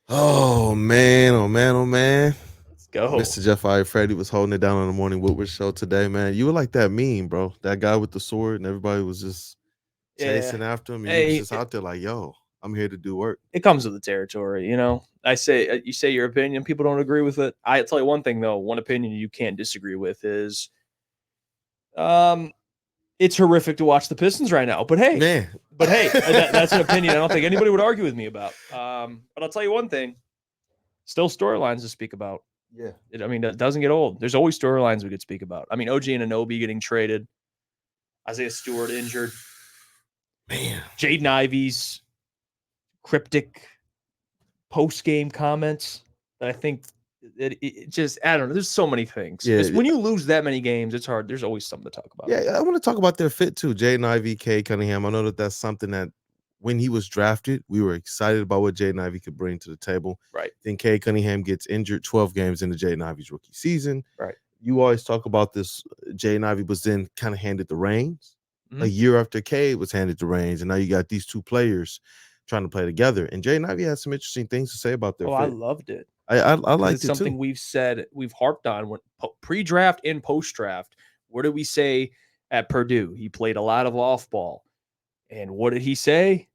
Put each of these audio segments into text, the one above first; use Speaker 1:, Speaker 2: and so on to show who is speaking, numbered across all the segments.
Speaker 1: Oh man, oh man, oh man.
Speaker 2: Let's go.
Speaker 1: Mr. Jeff Iafrate was holding it down on the Morning Woodward Show today, man. You were like that meme, bro. That guy with the sword, and everybody was just
Speaker 2: Yeah.
Speaker 1: chasing after him, and he was
Speaker 2: Hey,
Speaker 1: just out there like, "Yo, I'm here to do work."
Speaker 2: it comes with the territory, you know. I say you say your opinion, people don't agree with it. I tell you one thing though, one opinion you can't disagree with is um it's horrific to watch the Pistons right now.
Speaker 1: Man.
Speaker 2: But hey, that's an opinion I don't think anybody would argue with me about. But I'll tell you one thing, still storylines to speak about.
Speaker 1: Yeah.
Speaker 2: I mean, it doesn't get old. There's always storylines we could speak about. I mean, OG and Anunoby getting traded, Isaiah Stewart injured,
Speaker 1: Man.
Speaker 2: Jaden Ivey's cryptic post game comments that I think it just I don't know. There's so many things.
Speaker 1: Yeah.
Speaker 2: When you lose that many games, it's hard. There's always something to talk about.
Speaker 1: Yeah, I want to talk about their fit too. Jaden Ivey, Cade Cunningham. I know that that's something that when he was drafted, we were excited about what Jaden Ivey could bring to the table.
Speaker 2: Right.
Speaker 1: Then Cade Cunningham gets injured 12 games into Jaden Ivey's rookie season.
Speaker 2: Right.
Speaker 1: You always talk about this. Jaden Ivey was then kind of handed the reins
Speaker 2: Mhm.
Speaker 1: a year after Cade was handed the reins, and now you got these two players trying to play together. And Jaden Ivey had some interesting things to say about their
Speaker 2: Oh,
Speaker 1: fit.
Speaker 2: I loved it.
Speaker 1: I liked
Speaker 2: It's
Speaker 1: it
Speaker 2: something
Speaker 1: too.
Speaker 2: we've said, we've harped on when pre-draft and post-draft. What did we say at Purdue? He played a lot of off ball. And what did he say?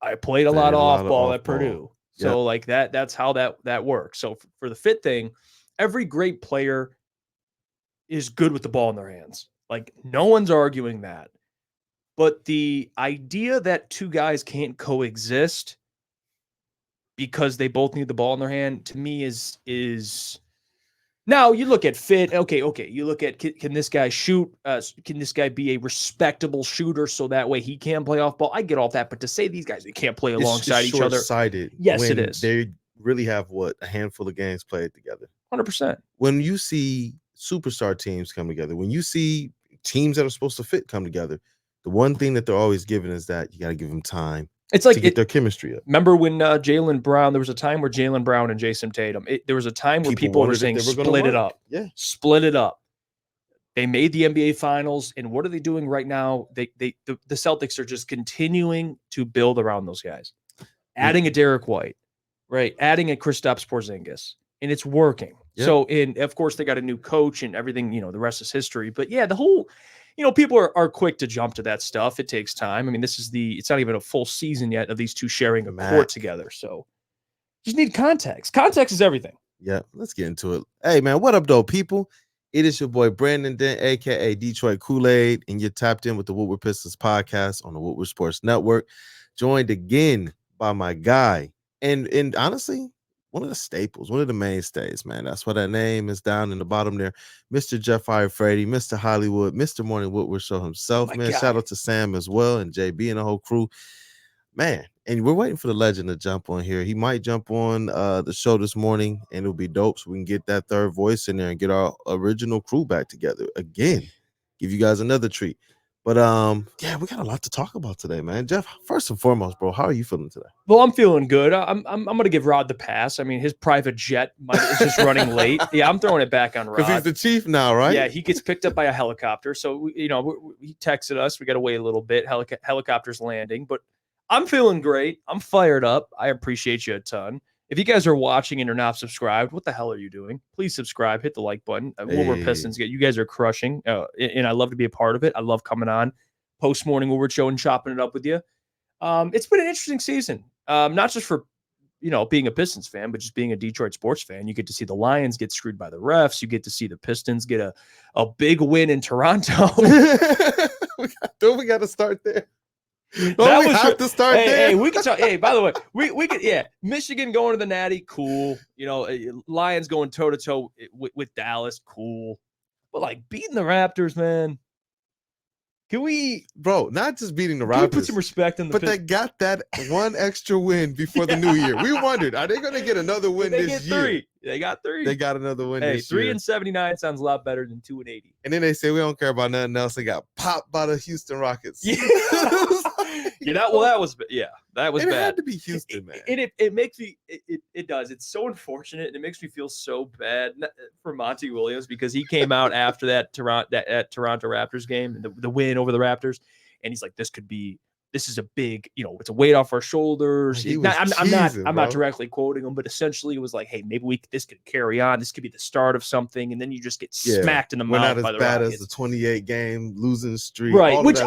Speaker 2: I played a lot of off ball at Purdue.
Speaker 1: Yep.
Speaker 2: So like that's how that works. So for the fit thing, every great player is good with the ball in their hands. Like no one's arguing that. But the idea that two guys can't coexist because they both need the ball in their hand to me is now you look at fit. Okay. You look at can this guy shoot? Can this guy be a respectable shooter so that way he can play off ball? I get all that, but to say these guys they can't play alongside each other,
Speaker 1: short-sighted.
Speaker 2: yes,
Speaker 1: when
Speaker 2: it is.
Speaker 1: They really have a handful of games played together.
Speaker 2: 100%.
Speaker 1: When you see superstar teams come together, when you see teams that are supposed to fit come together, the one thing that they're always giving is that you got to give them time.
Speaker 2: It's like
Speaker 1: to get their chemistry up.
Speaker 2: Remember when Jalen Brown? There was a time where Jalen Brown and Jason Tatum. There was a time where people were saying split it up.
Speaker 1: Yeah,
Speaker 2: split it up. They made the NBA Finals, and what are they doing right now? The Celtics are just continuing to build around those guys, adding a Derek White, right? Adding a Kristaps Porzingis, and it's working. Yep. So, and of course, they got a new coach and everything. You know, the rest is history. But yeah, the whole, people are quick to jump to that stuff. It takes time. I mean, it's not even a full season yet of these two sharing a court together. So, you just need context. Context is everything.
Speaker 1: Yeah, let's get into it. Hey, man, what up, though, people? It is your boy, Brandon Dent, a.k.a. Detroit Kool-Aid, and you're tapped in with the Woodward Pistons podcast on the Woodward Sports Network, joined again by my guy, and honestly, one of the staples, one of the mainstays, man. That's why that name is down in the bottom there. Mr. Jeff Iafrate, Mr. Hollywood, Mr. Morning Woodward Show himself, man. God. Shout out to Sam as well and JB and the whole crew. Man, and we're waiting for the legend to jump on here. He might jump on the show this morning, and it'll be dope so we can get that third voice in there and get our original crew back together again. Give you guys another treat. But yeah, we got a lot to talk about today, man. Jeff, first and foremost, bro, how are you feeling today?
Speaker 2: Well, I'm feeling good. I'm gonna give Rod the pass. I mean, his private jet is just running late. Yeah, I'm throwing it back on Rod
Speaker 1: because he's the chief now, right?
Speaker 2: Yeah, he gets picked up by a helicopter. So he texted us. We got to wait a little bit. Helicopter's landing, but I'm feeling great. I'm fired up. I appreciate you a ton. If you guys are watching and are not subscribed, what the hell are you doing? Please subscribe. Hit the like button. Woodward Pistons. You guys are crushing, and I love to be a part of it. I love coming on post Morning Woodward Show and chopping it up with you. It's been an interesting season, not just for being a Pistons fan, but just being a Detroit sports fan. You get to see the Lions get screwed by the refs. You get to see the Pistons get a big win in Toronto.
Speaker 1: Don't we got to start there?
Speaker 2: That we have to start there. Hey, we can talk. Hey, by the way, we could. Yeah, Michigan going to the Natty, cool. Lions going toe to toe with Dallas, cool. But like beating the Raptors, man. Can we,
Speaker 1: bro? Not just beating the Raptors.
Speaker 2: Can we put some respect in the.
Speaker 1: But they got that one extra win before the new year. We wondered, are they going to get another win this year?
Speaker 2: Three. They got three.
Speaker 1: They got another win this year.
Speaker 2: 3-79 sounds a lot better than 2-80.
Speaker 1: And then they say we don't care about nothing else. They got popped by the Houston Rockets.
Speaker 2: Yeah. That was bad. It
Speaker 1: had to be Houston, man.
Speaker 2: It makes me it does. It's so unfortunate, and it makes me feel so bad for Monty Williams because he came out after that Toronto Raptors game, the win over the Raptors, and he's like, this could be this is a big, it's a weight off our shoulders.
Speaker 1: He was
Speaker 2: I'm not directly quoting him, but essentially it was like, hey, maybe this could carry on. This could be the start of something, and then you just get smacked in the mouth by the Rockets.
Speaker 1: Not as bad as the 28 game losing streak,
Speaker 2: right? Which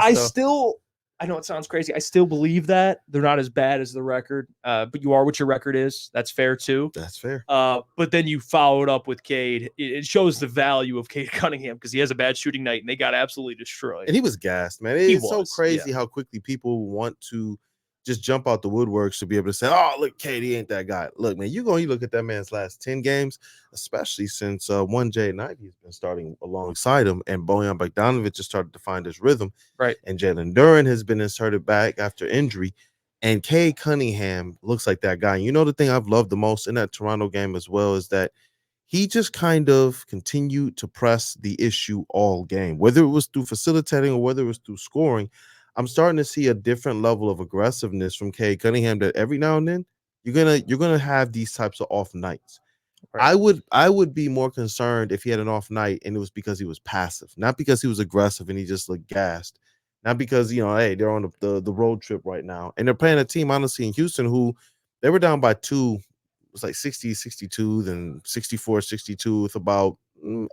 Speaker 2: I know it sounds crazy. I still believe that they're not as bad as the record, but you are what your record is. That's fair too.
Speaker 1: That's fair.
Speaker 2: But then you followed up with Cade. It shows the value of Cade Cunningham because he has a bad shooting night and they got absolutely destroyed.
Speaker 1: And he was gassed, man. It's so crazy how quickly people want to just jump out the woodworks to be able to say, oh, look, Cade, he ain't that guy. Look, man, you look at that man's last 10 games, especially since Jaden Ivey has been starting alongside him, and Bojan Bogdanovic has started to find his rhythm.
Speaker 2: Right.
Speaker 1: And Jalen Duren has been inserted back after injury. And Cade Cunningham looks like that guy. And the thing I've loved the most in that Toronto game as well is that he just kind of continued to press the issue all game, whether it was through facilitating or whether it was through scoring. I'm starting to see a different level of aggressiveness from Cade Cunningham that every now and then you're gonna have these types of off nights. Right. I would be more concerned if he had an off night and it was because he was passive, not because he was aggressive and he just looked gassed, not because hey, they're on the road trip right now and they're playing a team honestly in Houston who they were down by 2. It was like 60-62, then 64-62 with about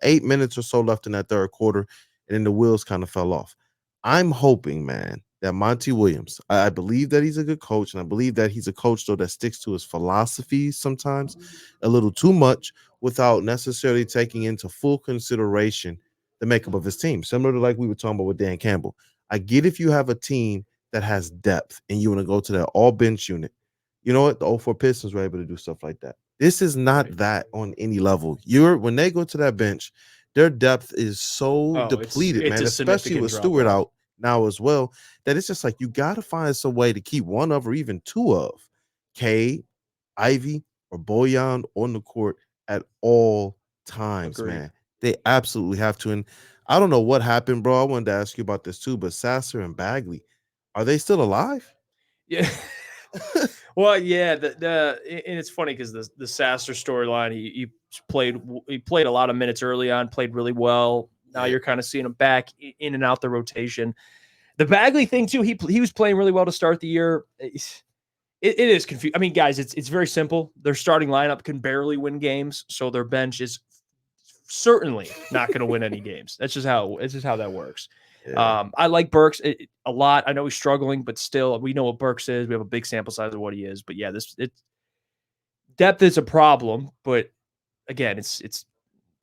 Speaker 1: 8 minutes or so left in that third quarter, and then the wheels kind of fell off. I'm hoping, man, that Monty Williams, I believe that he's a good coach, and I believe that he's a coach, though, that sticks to his philosophy sometimes a little too much without necessarily taking into full consideration the makeup of his team, similar to like we were talking about with Dan Campbell. I get if you have a team that has depth and you want to go to that all-bench unit. You know what? The 04 Pistons were able to do stuff like that. This is not that on any level. When they go to that bench, their depth is so depleted, man, especially with Stewart out now as well, that it's just like you got to find some way to keep one of or even two of Cade, Ivey, or Bojan on the court at all times. Agreed. Man. They absolutely have to. And I don't know what happened, bro. I wanted to ask you about this too, but Sasser and Bagley, are they still alive?
Speaker 2: Yeah. Well, yeah, and it's funny because the Sasser storyline, he played a lot of minutes early on, played really well. Now you're kind of seeing him back in and out the rotation. The Bagley thing too, he was playing really well to start the year. It is confusing. I mean, guys, it's very simple. Their starting lineup can barely win games, so their bench is certainly not going to win any games. That's just how that works. Yeah. I like Burks a lot. I know he's struggling, but still, we know what Burks is. We have a big sample size of what he is. But yeah, depth is a problem. But again, it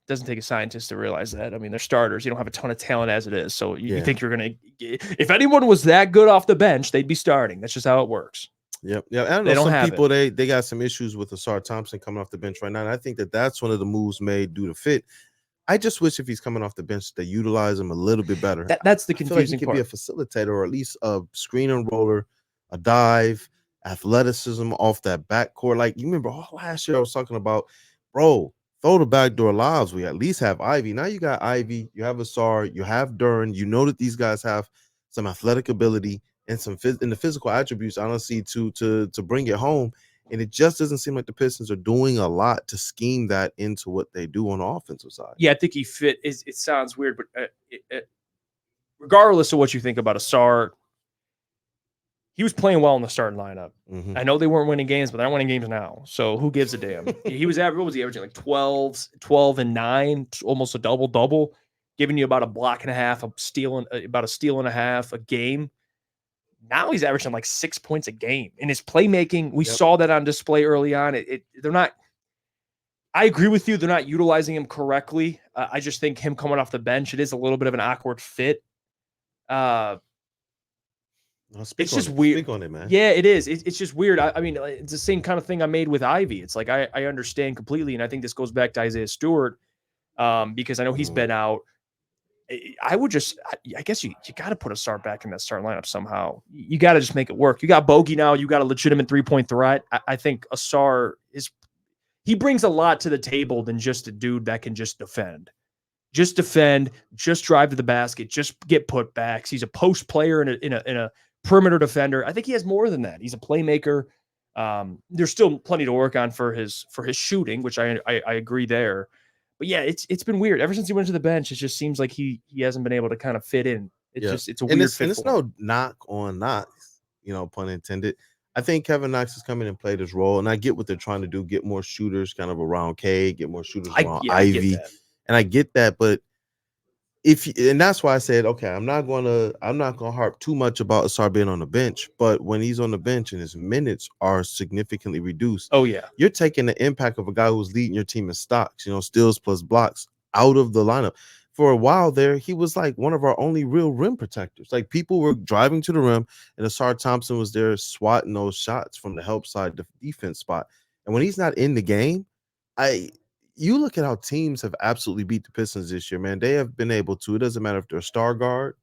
Speaker 2: doesn't take a scientist to realize that. I mean, they're starters. You don't have a ton of talent as it is. So you think you're going to – if anyone was that good off the bench, they'd be starting. That's just how it works.
Speaker 1: Yep. Yeah. I don't know. Some people, they got some issues with AUSAR Thompson coming off the bench right now. And I think that's one of the moves made due to fit. I just wish if he's coming off the bench, they utilize him a little bit better.
Speaker 2: That's the confusing
Speaker 1: part. He could be a facilitator or at least a screen and roller, a dive, athleticism off that backcourt. Like, you remember last year I was talking about, bro, throw the backdoor lives. We at least have Ivey. Now you got Ivey, you have AUSAR, you have Duren. You know that these guys have some athletic ability and some in the physical attributes, honestly, to bring it home. And it just doesn't seem like the Pistons are doing a lot to scheme that into what they do on the offensive side.
Speaker 2: Yeah, I think he fit. It sounds weird, but regardless of what you think about AUSAR, he was playing well in the starting lineup. Mm-hmm. I know they weren't winning games, but they're not winning games now. So who gives a damn? He was what was he averaging? Like 12 and 9, almost a double-double, giving you about a block and a half, about a steal and a half a game. Now he's averaging like 6 points a game. In his playmaking, we saw that on display early on. They're not – I agree with you. They're not utilizing him correctly. I just think him coming off the bench, it is a little bit of an awkward fit. It's just weird.
Speaker 1: Speak on it, man.
Speaker 2: Yeah, it is. It's just weird. I mean, it's the same kind of thing I made with Ivey. It's like I understand completely, and I think this goes back to Isaiah Stewart because I know he's been out. I guess you got to put AUSAR back in that starting lineup somehow. You got to just make it work. You got Bogey now. You got a legitimate 3-point threat. I think AUSAR he brings a lot to the table than just a dude that can just defend. Just defend, just drive to the basket, just get putbacks. He's a post player in a perimeter defender. I think he has more than that. He's a playmaker. There's still plenty to work on for his shooting, which I agree there. But yeah, it's been weird. Ever since he went to the bench, it just seems like he hasn't been able to kind of fit in. It's a weird fit.
Speaker 1: And it's no knock on Knox. pun intended. I think Kevin Knox has come in and played his role, and I get what they're trying to do: get more shooters kind of around Cade, get more shooters around
Speaker 2: I get
Speaker 1: Ivey,
Speaker 2: that.
Speaker 1: and I get that. But and that's why I said, okay, I'm not gonna harp too much about AUSAR being on the bench, but when he's on the bench and his minutes are significantly reduced,
Speaker 2: Oh yeah,
Speaker 1: you're taking the impact of a guy who's leading your team in stocks, steals plus blocks out of the lineup. For a while there, he was like one of our only real rim protectors. Like people were driving to the rim, and AUSAR Thompson was there swatting those shots from the help side defense spot. And when he's not in the game, I you look at how teams have absolutely beat the Pistons this year, man. They have been able to. It doesn't matter if they're a star guard.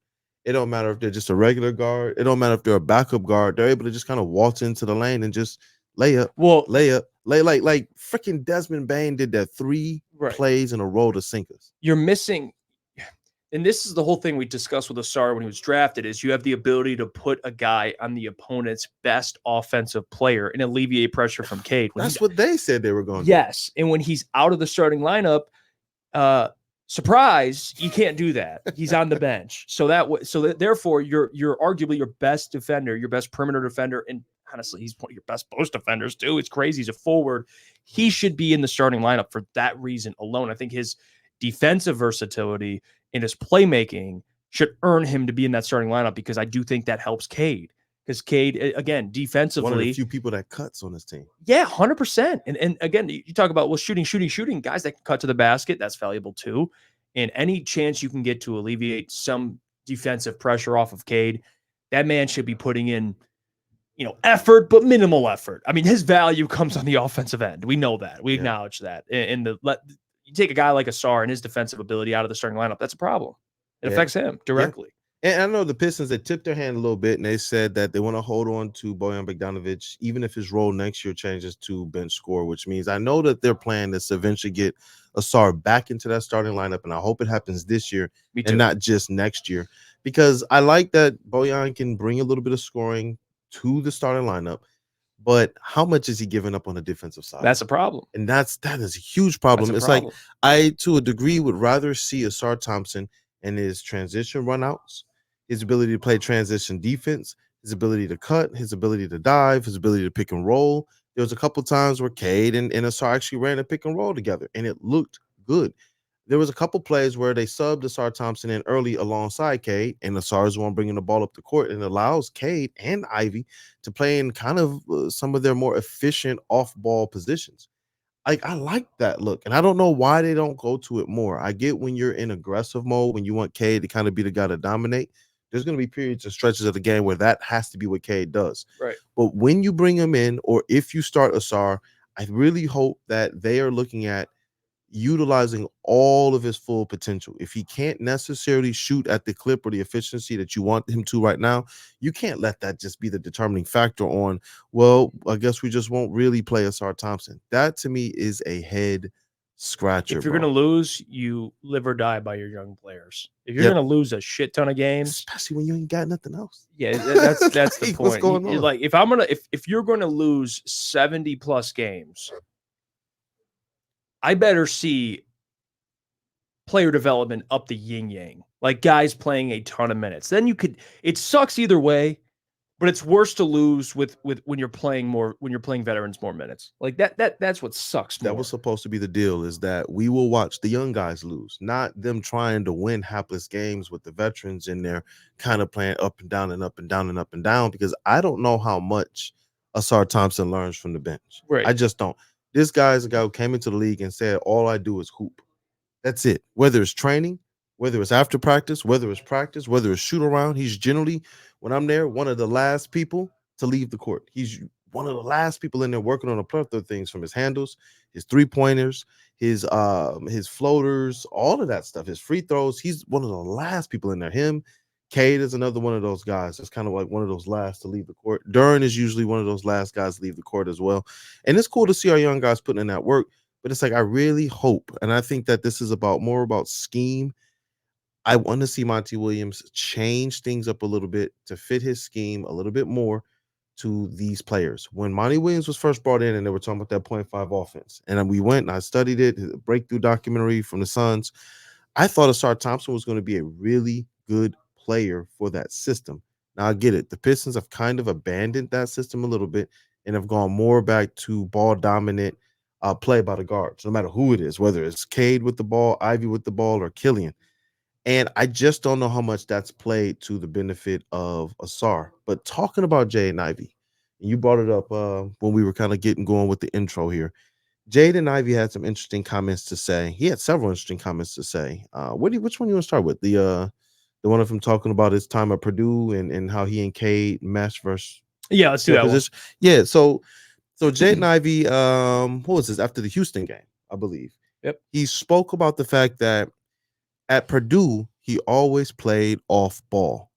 Speaker 1: It don't matter if they're just a regular guard. It don't matter if they're a backup guard. They're able to just kind of waltz into the lane and just lay up,
Speaker 2: well,
Speaker 1: like freaking Desmond Bain did that 3
Speaker 2: right.
Speaker 1: plays in a row to sink us.
Speaker 2: You're missing, and this is the whole thing we discussed with AUSAR when he was drafted, is you have the ability to put a guy on the opponent's best offensive player and alleviate pressure from Cade.
Speaker 1: That's what they said they were going to do.
Speaker 2: Yes, and when he's out of the starting lineup, surprise, you can't do that. He's on the bench. So therefore, you're arguably your best defender, your best perimeter defender, and honestly, he's one of your best post defenders too. It's crazy. He's a forward. He should be in the starting lineup for that reason alone. I think his defensive versatility and his playmaking should earn him to be in that starting lineup, because I do think that helps Cade. Because Cade, again, defensively,
Speaker 1: one of the few people that cuts on this team.
Speaker 2: Yeah, 100%. And again, you talk about, well, shooting. Guys that can cut to the basket, that's valuable too. And any chance you can get to alleviate some defensive pressure off of Cade, that man should be putting in, effort, but minimal effort. I mean, his value comes on the offensive end. We know that. We acknowledge that. And you take a guy like AUSAR and his defensive ability out of the starting lineup, that's a problem. It affects him directly.
Speaker 1: Yeah. And I know the Pistons, they tipped their hand a little bit, and they said that they want to hold on to Bojan Bogdanovic, even if his role next year changes to bench scorer, which means I know that their plan is to eventually get AUSAR back into that starting lineup, and I hope it happens this year and not just next year, because I like that Bojan can bring a little bit of scoring to the starting lineup, but how much is he giving up on the defensive side?
Speaker 2: That's a problem.
Speaker 1: And that is a huge problem. It's like I, to a degree, would rather see AUSAR Thompson and his transition runouts, his ability to play transition defense, his ability to cut, his ability to dive, his ability to pick and roll. There was a couple times where Cade and AUSAR actually ran a pick and roll together, and it looked good. There was a couple plays where they subbed AUSAR Thompson in early alongside Cade, and AUSAR is the one bringing the ball up the court, and allows Cade and Ivey to play in kind of some of their more efficient off-ball positions. I like that look, and I don't know why they don't go to it more. I get when you're in aggressive mode, when you want Cade to kind of be the guy to dominate. There's going to be periods and stretches of the game where that has to be what Cade does.
Speaker 2: Right.
Speaker 1: But when you bring him in, or if you start AUSAR, I really hope that they are looking at utilizing all of his full potential. If he can't necessarily shoot at the clip or the efficiency that you want him to right now, you can't let that just be the determining factor on, well, I guess we just won't really play AUSAR Thompson. That to me is a head scratcher.
Speaker 2: If you're going to lose, you live or die by your young players. If you're going to lose a shit ton of games,
Speaker 1: especially when you ain't got nothing else.
Speaker 2: Yeah, that's the point.
Speaker 1: What's going on?
Speaker 2: Like if you're going to lose 70 plus games, I better see player development up the yin yang, like guys playing a ton of minutes. Then it sucks either way, but it's worse to lose with when you're playing veterans more minutes. Like that's what sucks more.
Speaker 1: That was supposed to be the deal, is that we will watch the young guys lose, not them trying to win hapless games with the veterans in there kind of playing up and down and up and down and up and down, because I don't know how much AUSAR Thompson learns from the bench.
Speaker 2: Right.
Speaker 1: I just don't. This guy is a guy who came into the league and said, all I do is hoop. That's it. Whether it's training, whether it's after practice, whether it's practice, whether it's shoot around, he's generally, when I'm there, one of the last people to leave the court. He's one of the last people in there working on a plethora of things, from his handles, his three-pointers, his floaters, all of that stuff, his free throws. He's one of the last people in there. Him, Cade is another one of those guys that's kind of like one of those last to leave the court. Duren is usually one of those last guys to leave the court as well. And it's cool to see our young guys putting in that work, but it's like I really hope, and I think that this is more about scheme. I want to see Monty Williams change things up a little bit to fit his scheme a little bit more to these players. When Monty Williams was first brought in and they were talking about that 0.5 offense, and we went and I studied it, a breakthrough documentary from the Suns, I thought AUSAR Thompson was going to be a really good player for that system. Now I get it. The Pistons have kind of abandoned that system a little bit and have gone more back to ball dominant play by the guards, no matter who it is, whether it's Cade with the ball, Ivey with the ball, or Killian. And I just don't know how much that's played to the benefit of AUSAR. But talking about Jay and Ivey, and you brought it up when we were kind of getting going with the intro here. Jade and Ivy had some interesting comments to say. He had several interesting comments to say. Which one you want to start with? The one of him talking about his time at Purdue and how he and Cade meshed versus
Speaker 2: Yeah, let's do
Speaker 1: their
Speaker 2: that one.
Speaker 1: position. Yeah, so Jade and Ivy, what was this after the Houston game, I believe.
Speaker 2: Yep.
Speaker 1: He spoke about the fact that at Purdue, he always played off ball.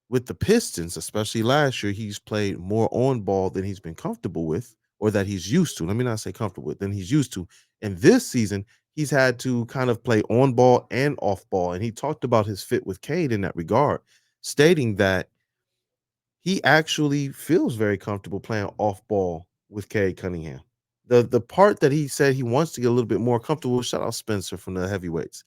Speaker 1: With the Pistons, especially last year, he's played more on ball than he's been comfortable with, or that he's used to. Let me not say comfortable with, than he's used to. And this season, he's had to kind of play on ball and off ball. And he talked about his fit with Cade in that regard, stating that he actually feels very comfortable playing off ball with Cade Cunningham. The part that he said he wants to get a little bit more comfortable with, shout out Spencer from the heavyweights.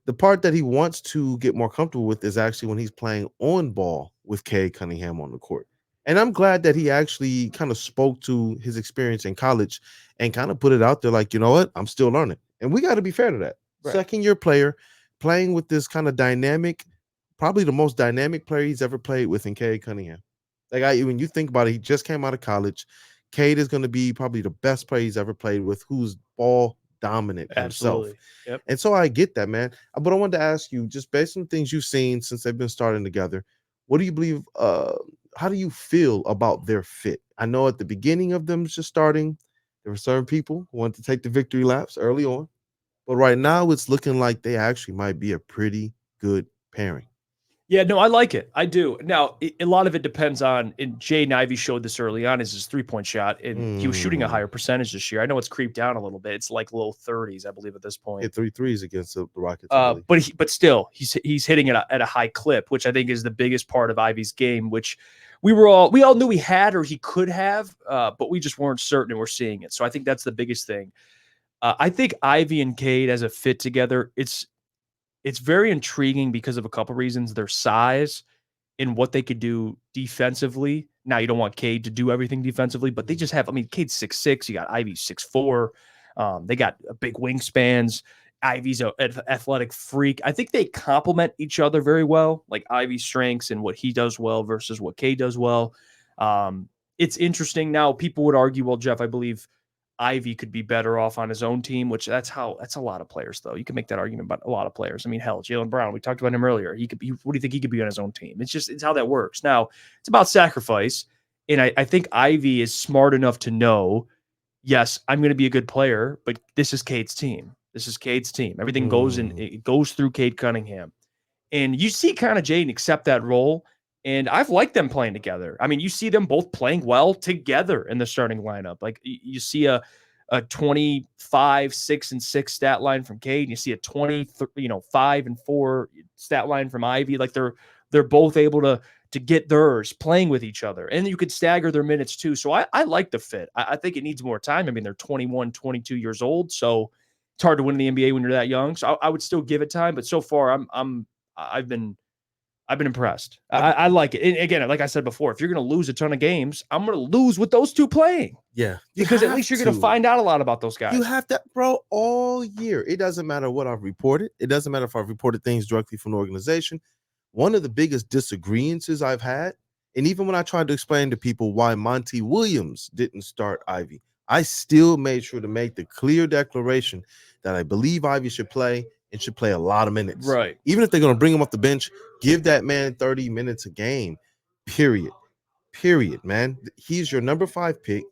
Speaker 1: The part that he wants to get more comfortable with is actually when he's playing on ball with Cade Cunningham on the court. And I'm glad that he actually kind of spoke to his experience in college and kind of put it out there like, you know what, I'm still learning. And we got to be fair to that.
Speaker 2: Right.
Speaker 1: Second year player playing with this kind of dynamic, probably the most dynamic player he's ever played with in Cade Cunningham. Like when you think about it, he just came out of college. Cade is going to be probably the best player he's ever played with, who's ball dominant himself.
Speaker 2: Absolutely. Yep.
Speaker 1: And so I get that, man. But I wanted to ask you, just based on things you've seen since they've been starting together, what do you believe? How do you feel about their fit? I know at the beginning of them just starting, there were certain people who wanted to take the victory laps early on, but right now it's looking like they actually might be a pretty good pairing.
Speaker 2: Yeah, no, I like it. I do. Now, a lot of it depends on, and Jay and Ivy showed this early on, is his three-point shot, and he was shooting a higher percentage this year. I know it's creeped down a little bit. It's like low 30s, I believe, at this point.
Speaker 1: Hit 3 threes against the Rockets.
Speaker 2: But still, he's hitting it at a high clip, which I think is the biggest part of Ivy's game, which we all knew he had or he could have, but we just weren't certain, and we're seeing it. So I think that's the biggest thing. I think Ivy and Cade as a fit together, it's very intriguing because of a couple reasons. Their size and what they could do defensively. Now, you don't want Cade to do everything defensively, but they just have, I mean, Cade's 6'6", you got Ivy 6'4". They got big wingspans. Ivy's an athletic freak. I think they complement each other very well, like Ivy's strengths and what he does well versus what Cade does well. It's interesting. Now, people would argue, well, Jeff, I believe Ivy could be better off on his own team, which that's a lot of players, though. You can make that argument about a lot of players. I mean, hell, Jalen Brown, we talked about him earlier. What do you think he could be on his own team? It's how that works. Now, it's about sacrifice. And I think Ivy is smart enough to know, yes, I'm going to be a good player, but this is Cade's team. This is Cade's team. Everything it goes through Cade Cunningham. And you see kind of Jaden accept that role. And I've liked them playing together. I mean, you see them both playing well together in the starting lineup. Like you see a 25, 6 and 6 stat line from Cade, and you see a 5 and 4 stat line from Ivy. Like they're both able to get theirs playing with each other. And you could stagger their minutes too. So I like the fit. I think it needs more time. I mean, they're 21, 22 years old. So it's hard to win in the NBA when you're that young. So I would still give it time. But so far I've been impressed. I like it. And again, like I said before, if you're going to lose a ton of games, I'm going to lose with those two playing.
Speaker 1: Yeah.
Speaker 2: Because at least you're going to find out a lot about those guys.
Speaker 1: You have that, bro, all year. It doesn't matter what I've reported. It doesn't matter if I've reported things directly from the organization. One of the biggest disagreements I've had, and even when I tried to explain to people why Monty Williams didn't start Ivy, I still made sure to make the clear declaration that I believe Ivy should play and should play a lot of minutes.
Speaker 2: Right.
Speaker 1: Even if they're going to bring him off the bench, give that man 30 minutes a game, period, man. He's your number 5 pick.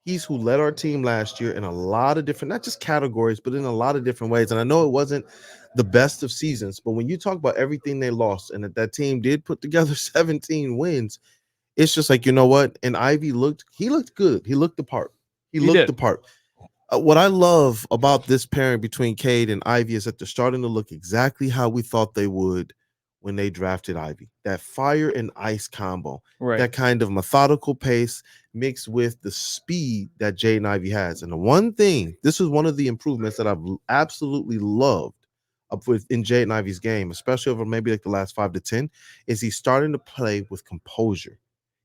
Speaker 1: He's who led our team last year in a lot of different, not just categories, but in a lot of different ways. And I know it wasn't the best of seasons, but when you talk about everything they lost and that team did put together 17 wins, it's just like, you know what? And Ivy looked good. He looked the part. He looked the part. What I love about this pairing between Cade and Ivy is that they're starting to look exactly how we thought they would when they drafted Ivy. That fire and ice combo,
Speaker 2: right?
Speaker 1: That kind of methodical pace mixed with the speed that Jaden Ivey has. And the one thing, this is one of the improvements that I've absolutely loved up in Jaden Ivey's game, especially over maybe like the last 5 to 10, is he's starting to play with composure.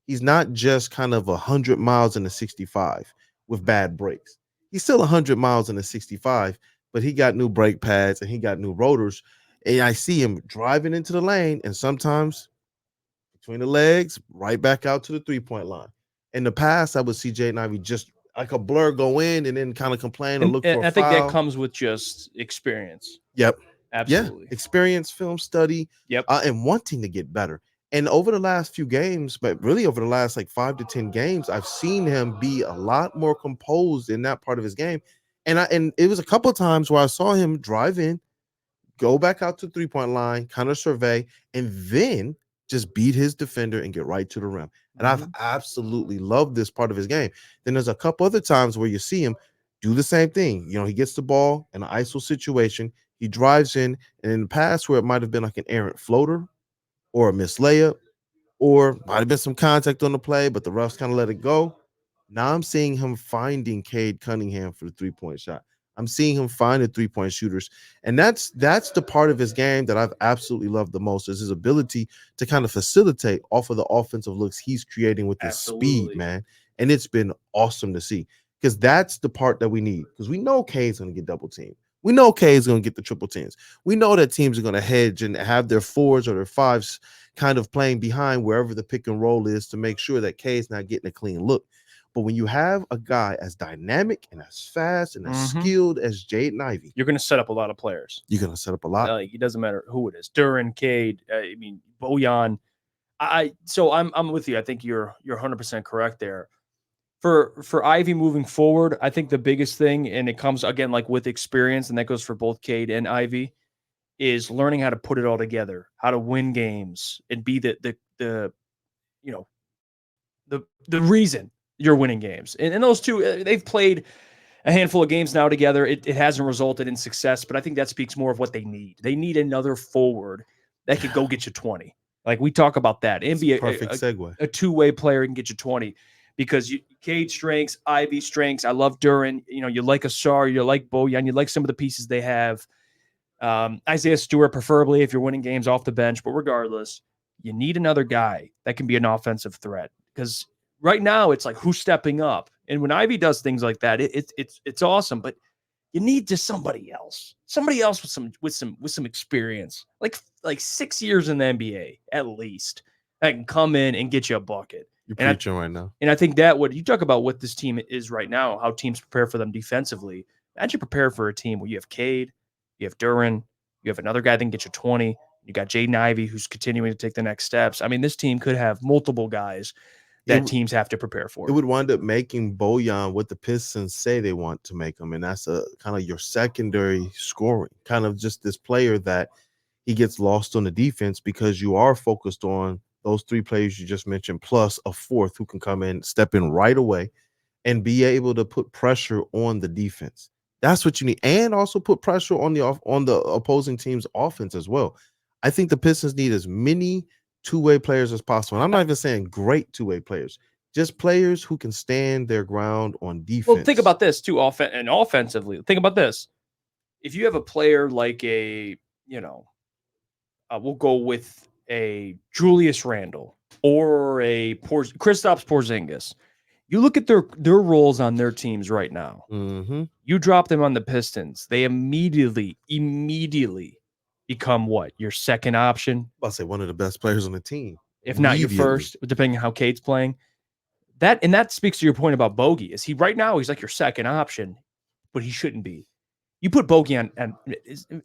Speaker 1: He's not just kind of 100 miles in a 65 with bad brakes. He's still 100 miles in a 65, but he got new brake pads and he got new rotors. And I see him driving into the lane and sometimes between the legs, right back out to the 3-point line. In the past, I would see Jaden Ivey just like a blur go in and then kind of complain or look for a foul.
Speaker 2: I think that comes with just experience.
Speaker 1: Yep.
Speaker 2: Absolutely.
Speaker 1: Yeah. Experience, film study,
Speaker 2: Yep.
Speaker 1: And wanting to get better. And over the last few games, but really over the last like 5 to 10 games, I've seen him be a lot more composed in that part of his game. And it was a couple of times where I saw him drive in, go back out to the 3-point line, kind of survey, and then just beat his defender and get right to the rim. And I've absolutely loved this part of his game. Then there's a couple other times where you see him do the same thing. You know, he gets the ball in an ISO situation, he drives in, and in the past where it might have been like an errant floater or a missed layup, or might have been some contact on the play, but the refs kind of let it go. Now I'm seeing him finding Cade Cunningham for the 3-point shot. I'm seeing him find the 3-point shooters. And that's the part of his game that I've absolutely loved the most, is his ability to kind of facilitate off of the offensive looks he's creating with his speed, man. And it's been awesome to see, because that's the part that we need, because we know Cade's going to get double teamed. We know Cade's going to get the triple teams. We know that teams are going to hedge and have their 4s or their 5s kind of playing behind wherever the pick and roll is to make sure that Cade's not getting a clean look. But when you have a guy as dynamic and as fast and as skilled as Jaden Ivey,
Speaker 2: you're going to set up a lot of players.
Speaker 1: You're going to set up a lot.
Speaker 2: It doesn't matter who it is. Duren, Cade, Bojan. So I'm with you. I think you're 100% correct there. For Ivey moving forward, I think the biggest thing, and it comes again like with experience, and that goes for both Cade and Ivey, is learning how to put it all together, how to win games, and be the reason you're winning games. And those two, they've played a handful of games now together. It hasn't resulted in success, but I think that speaks more of what they need. They need another forward that could go get you 20. Like we talk about that, and be
Speaker 1: perfect segue.
Speaker 2: A two-way player can get you 20. Because Cade strengths, Ivy strengths. I love Duren. You like AUSAR, you like Bojan, you like some of the pieces they have. Isaiah Stewart, preferably if you're winning games off the bench. But regardless, you need another guy that can be an offensive threat. Because right now it's like, who's stepping up? And when Ivy does things like that, it's awesome. But you need just somebody else with some experience, like 6 years in the NBA at least, that can come in and get you a bucket.
Speaker 1: You're preaching right now.
Speaker 2: And I think that what you talk about what this team is right now, how teams prepare for them defensively. Imagine prepare for a team where you have Cade, you have Duren, you have another guy that can get you 20. You got Jaden Ivey, who's continuing to take the next steps. I mean, this team could have multiple guys that teams have to prepare for.
Speaker 1: It would wind up making Bojan what the Pistons say they want to make him, and that's a kind of your secondary scoring, kind of just this player that he gets lost on the defense because you are focused on those 3 players you just mentioned, plus a 4th who can come in, step in right away, and be able to put pressure on the defense. That's what you need, and also put pressure on the opposing team's offense as well. I think the Pistons need as many two-way players as possible. And I'm not even saying great two-way players, just players who can stand their ground on defense.
Speaker 2: Well, think about this too, offensively. Think about this. If you have a player like we'll go with a Julius Randle or a Kristaps Porzingis. You look at their roles on their teams right now. You drop them on the Pistons, they immediately become what? Your second option?
Speaker 1: I'll say one of the best players on the team.
Speaker 2: If not your first, depending on how Cade's playing. That speaks to your point about Bogey. Is he right now? He's like your second option, but he shouldn't be. You put Bogey on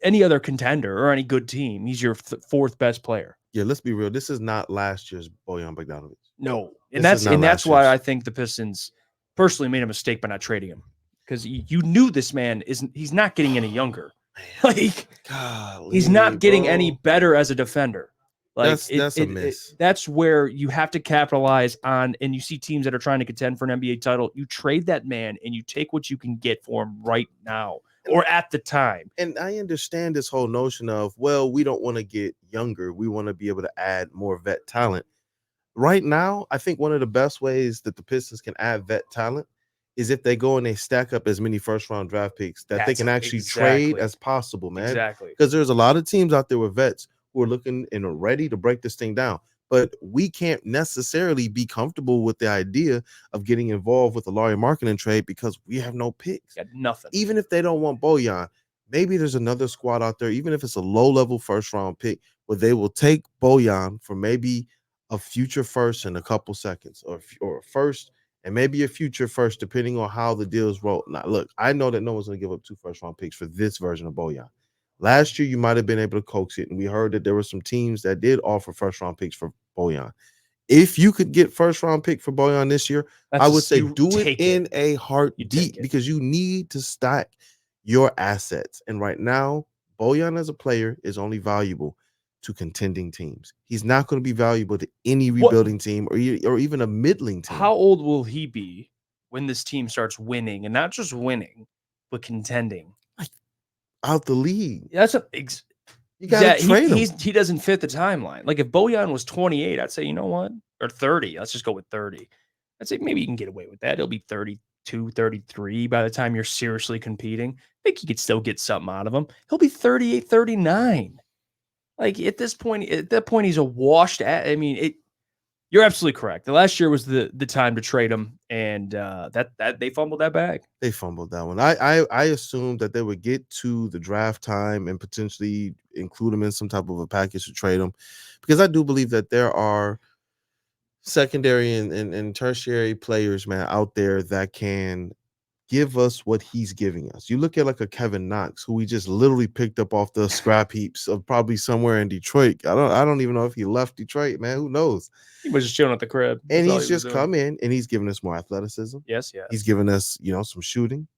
Speaker 2: any other contender or any good team, he's your 4th best player.
Speaker 1: Yeah, let's be real. This is not last year's Bojan Bogdanovic.
Speaker 2: No, and that's why I think the Pistons personally made a mistake by not trading him, because you knew this man he's not getting any younger. Like, golly, he's not getting any better as a defender. Like
Speaker 1: that's a miss.
Speaker 2: That's where you have to capitalize on, and you see teams that are trying to contend for an NBA title. You trade that man and you take what you can get for him right now or at the time.
Speaker 1: And I understand this whole notion of, well, we don't want to get younger. We want to be able to add more vet talent. Right now, I think one of the best ways that the Pistons can add vet talent is if they go and they stack up as many first round draft picks that they
Speaker 2: That's
Speaker 1: can actually trade
Speaker 2: exactly.
Speaker 1: as possible, man.
Speaker 2: Exactly.
Speaker 1: Because there's a lot of teams out there with vets who are looking and are ready to break this thing down. But we can't necessarily be comfortable with the idea of getting involved with a Laurie marketing trade because we have no picks.
Speaker 2: Got nothing.
Speaker 1: Even if they don't want Bojan, maybe there's another squad out there, even if it's a low-level first-round pick, where they will take Bojan for maybe a future first in a couple seconds, or a first and maybe a future first, depending on how the deals roll. Now, look, I know that no one's going to give up 2 first-round picks for this version of Bojan. Last year, you might have been able to coax it, and we heard that there were some teams that did offer first-round picks for Bojan. If you could get first-round pick for Bojan this year, I would say do it in a heartbeat because you need to stack your assets. And right now, Bojan as a player is only valuable to contending teams. He's not going to be valuable to any rebuilding team or even a middling team.
Speaker 2: How old will he be when this team starts winning, and not just winning, but contending?
Speaker 1: Out the league.
Speaker 2: That's a
Speaker 1: you got to trade him.
Speaker 2: He doesn't fit the timeline. Like if Bojan was 28, I'd say, you know what? Or 30. Let's just go with 30. I'd say maybe you can get away with that. He'll be 32, 33 by the time you're seriously competing. I think you could still get something out of him. He'll be 38, 39. Like at that point, he's a washed. I mean, you're absolutely correct. The last year was the time to trade him, and that they fumbled that bag.
Speaker 1: They fumbled that one. I assumed that they would get to the draft time and potentially include him in some type of a package to trade him, because I do believe that there are secondary and tertiary players, man, out there that can give us what he's giving us. You look at like a Kevin Knox, who we just literally picked up off the scrap heaps of probably somewhere in Detroit. I don't even know if he left Detroit, man. Who knows?
Speaker 2: He was just chilling at the crib.
Speaker 1: And he's just come in and he's given us more athleticism.
Speaker 2: Yes.
Speaker 1: He's given us, some shooting.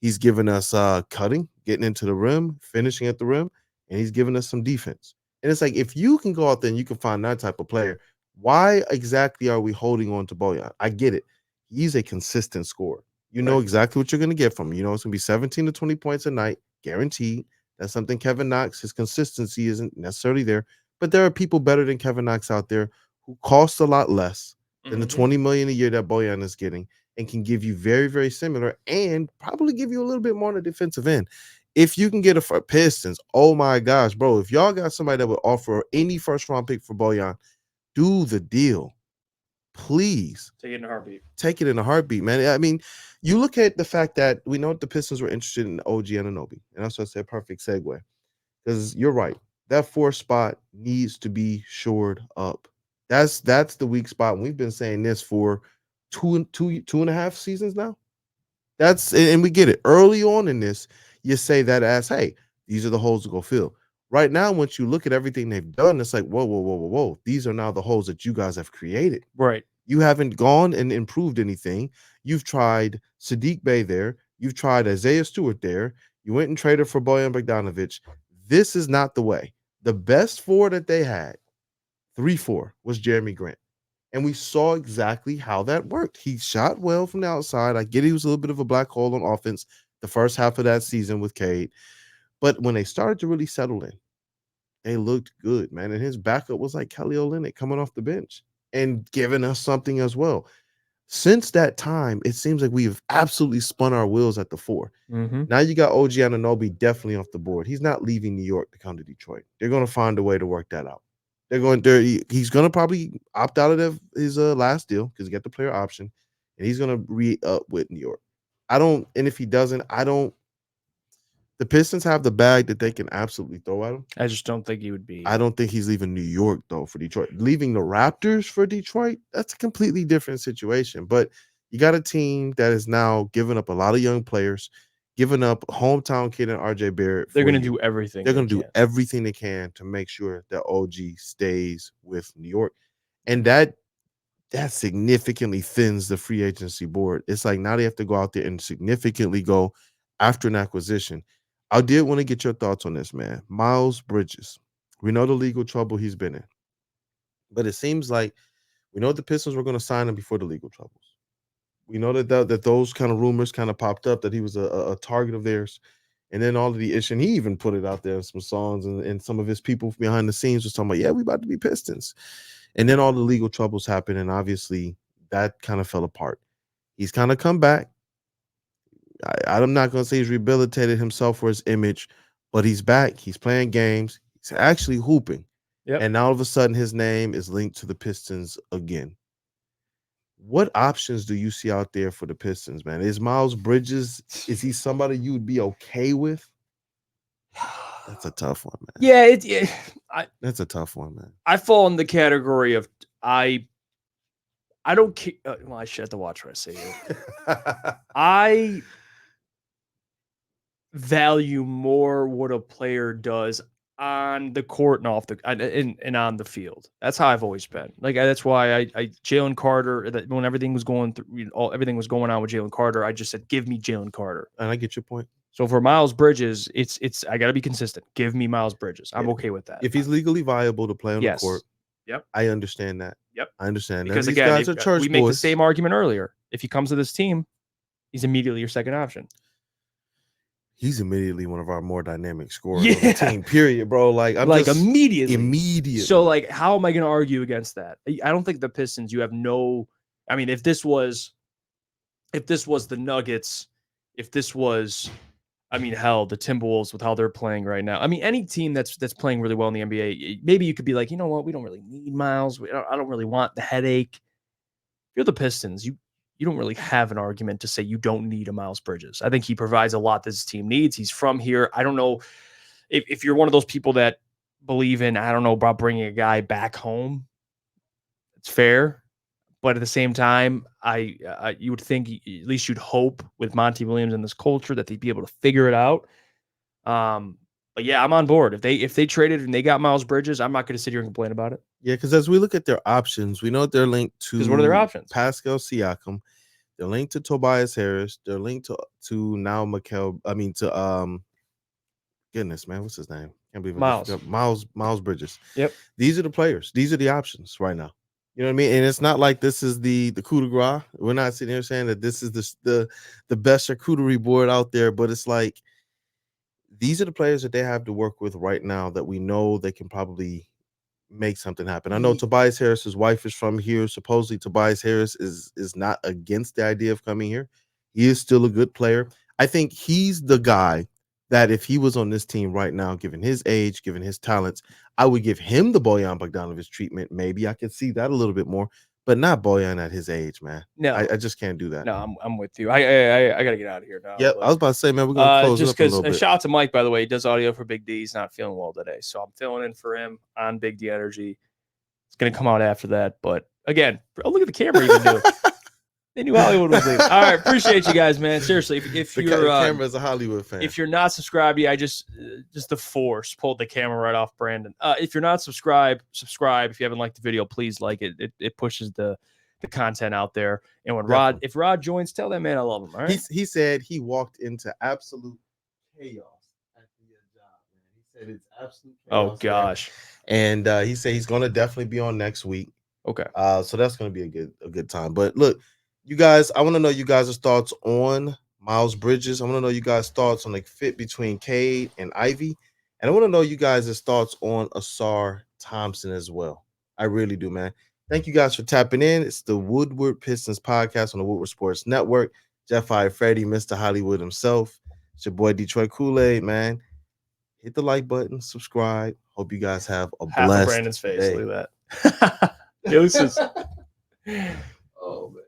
Speaker 1: He's given us cutting, getting into the rim, finishing at the rim, and he's given us some defense. And it's like, if you can go out there and you can find that type of player, why exactly are we holding on to Bojan? I get it. He's a consistent scorer. You know exactly what you're going to get from him. You know it's going to be 17 to 20 points a night, guaranteed. That's something Kevin Knox, his consistency isn't necessarily there. But there are people better than Kevin Knox out there who cost a lot less than the $20 million a year that Bojan is getting and can give you very, very similar and probably give you a little bit more on the defensive end. If you can get a Pistons, oh my gosh, bro, if y'all got somebody that would offer any first-round pick for Bojan, do the deal. Please.
Speaker 2: Take it in a heartbeat.
Speaker 1: Take it in a heartbeat, man. I mean, you look at the fact that we know the Pistons were interested in OG Anunoby, and that's why I said perfect segue. Because you're right. That 4th spot needs to be shored up. That's the weak spot. And we've been saying this for two and a half seasons now. And we get it. Early on in this, you say that as, hey, these are the holes to go fill. Right now, once you look at everything they've done, it's like, whoa. These are now the holes that you guys have created.
Speaker 2: Right.
Speaker 1: You haven't gone and improved anything. You've tried Sadiq Bey there. You've tried Isaiah Stewart there. You went and traded for Bojan Bogdanovic. This is not the way. The best 4 that they had, 3-4, was Jeremy Grant. And we saw exactly how that worked. He shot well from the outside. I get he was a little bit of a black hole on offense the first half of that season with Cade. But when they started to really settle in, they looked good, man. And his backup was like Kelly Olynyk coming off the bench and giving us something as well. Since that time, it seems like we've absolutely spun our wheels at the 4. Now you got OG Anunoby definitely off the board. He's not leaving New York to come to Detroit. They're going to find a way to work that out. He's going to probably opt out of his last deal because he got the player option, and he's going to re-up with New York. And if he doesn't, the Pistons have the bag that they can absolutely throw at him.
Speaker 2: I just don't think he would be.
Speaker 1: I don't think he's leaving New York, though, for Detroit. Leaving the Raptors for Detroit, that's a completely different situation. But you got a team that is now giving up a lot of young players, giving up hometown kid and RJ Barrett.
Speaker 2: They're going to do everything.
Speaker 1: They're going to do everything they can to make sure that OG stays with New York. And that significantly thins the free agency board. It's like now they have to go out there and significantly go after an acquisition. I did want to get your thoughts on this, man. Miles Bridges. We know the legal trouble he's been in. But it seems like we know the Pistons were going to sign him before the legal troubles. We know that those kind of rumors kind of popped up that he was a target of theirs. And then all of the issue, and he even put it out there in some songs, and some of his people behind the scenes was talking about, yeah, we about to be Pistons. And then all the legal troubles happened, and obviously that kind of fell apart. He's kind of come back. I'm not going to say he's rehabilitated himself for his image, but he's back. He's playing games. He's actually hooping.
Speaker 2: Yep.
Speaker 1: And now all of a sudden his name is linked to the Pistons again. What options do you see out there for the Pistons, man? Is Miles Bridges, is he somebody you would be okay with? That's a tough one, man.
Speaker 2: Yeah,
Speaker 1: that's a tough one, man.
Speaker 2: I fall in the category of I don't care. Well, I should have to watch what I say here. I value more what a player does on the court and off the and on the field. That's how I've always been. Like that's why I Jalen Carter. That when everything was going through, everything was going on with Jalen Carter, I just said, "Give me Jalen Carter."
Speaker 1: And I get your point.
Speaker 2: So for Miles Bridges, it's I got to be consistent. Give me Miles Bridges. I'm okay with that.
Speaker 1: If he's legally viable to play on the court,
Speaker 2: yep,
Speaker 1: I understand that.
Speaker 2: Yep,
Speaker 1: I understand
Speaker 2: because
Speaker 1: that.
Speaker 2: Again,
Speaker 1: guys are church
Speaker 2: we make the same argument earlier. If he comes to this team, he's immediately your second option.
Speaker 1: He's immediately one of our more dynamic scorers on the team, period, bro. Like immediately.
Speaker 2: So like, how am I going to argue against that? I don't think the Pistons, you have no, I mean, if this was the Nuggets, if this was, I mean, hell, the Timberwolves with how they're playing right now. I mean, any team that's playing really well in the NBA, maybe you could be like, you know what, we don't really need Miles. I don't really want the headache. If you're the Pistons, you don't really have an argument to say you don't need a Miles Bridges. I think he provides a lot this team needs. He's from here. I don't know if you're one of those people that believe in, I don't know, about bringing a guy back home. It's fair. But at the same time, you would think, at least you'd hope with Monty Williams and this culture that they'd be able to figure it out. But yeah, I'm on board. If they traded and they got Miles Bridges, I'm not going to sit here and complain about it.
Speaker 1: Yeah, because as we look at their options, we know they're linked to.
Speaker 2: Because what are their options?
Speaker 1: Pascal Siakam. They're linked to Tobias Harris. They're linked to now goodness, man, what's his name? Can't believe Miles Bridges.
Speaker 2: Yep.
Speaker 1: These are the players. These are the options right now. You know what I mean? And it's not like this is the coup de grace. We're not sitting here saying that this is the best charcuterie board out there, but it's like these are the players that they have to work with right now that we know they can probably make something happen. I know Tobias Harris's wife is from here. Supposedly Tobias Harris is not against the idea of coming here. He is still a good player. I think he's the guy that if he was on this team right now, given his age, given his talents, I would give him the Bojan Bogdanović treatment. Maybe I could see that a little bit more, but not Bojan at his age, man.
Speaker 2: No,
Speaker 1: I just can't do that.
Speaker 2: No, I'm with you. I got to get out of here now.
Speaker 1: Yeah, I was about to say, man, we're going to close
Speaker 2: just
Speaker 1: it up a little bit.
Speaker 2: Shout out to Mike, by the way. He does audio for Big D. He's not feeling well today, so I'm filling in for him on Big D Energy. It's going to come out after that, but again, look at the camera even do. They knew Hollywood was leaving. All right, appreciate you guys, man. Seriously, if you're
Speaker 1: the camera is a Hollywood fan.
Speaker 2: If you're not subscribed, I just the force pulled the camera right off Brandon. If you're not subscribed. If you haven't liked the video, please like it. It pushes the content out there. And when if Rod joins, tell that man I love him. All right.
Speaker 1: He said he walked into absolute chaos at the job, man. He said it's absolute chaos.
Speaker 2: Oh gosh.
Speaker 1: And he said he's gonna definitely be on next week.
Speaker 2: Okay.
Speaker 1: So that's gonna be a good time. But look, you guys, I want to know you guys' thoughts on Miles Bridges. I want to know you guys' thoughts on the fit between Cade and Ivey. And I want to know you guys' thoughts on AUSAR Thompson as well. I really do, man. Thank you guys for tapping in. It's the Woodward Pistons podcast on the Woodward Sports Network. Jeff Iafrate, Mr. Hollywood himself. It's your boy Detroit Kool-Aid, man. Hit the like button, subscribe. Hope you guys have a blessed
Speaker 2: Brandon's face.
Speaker 1: day.
Speaker 2: Look at that. Deuces.
Speaker 1: Oh, man.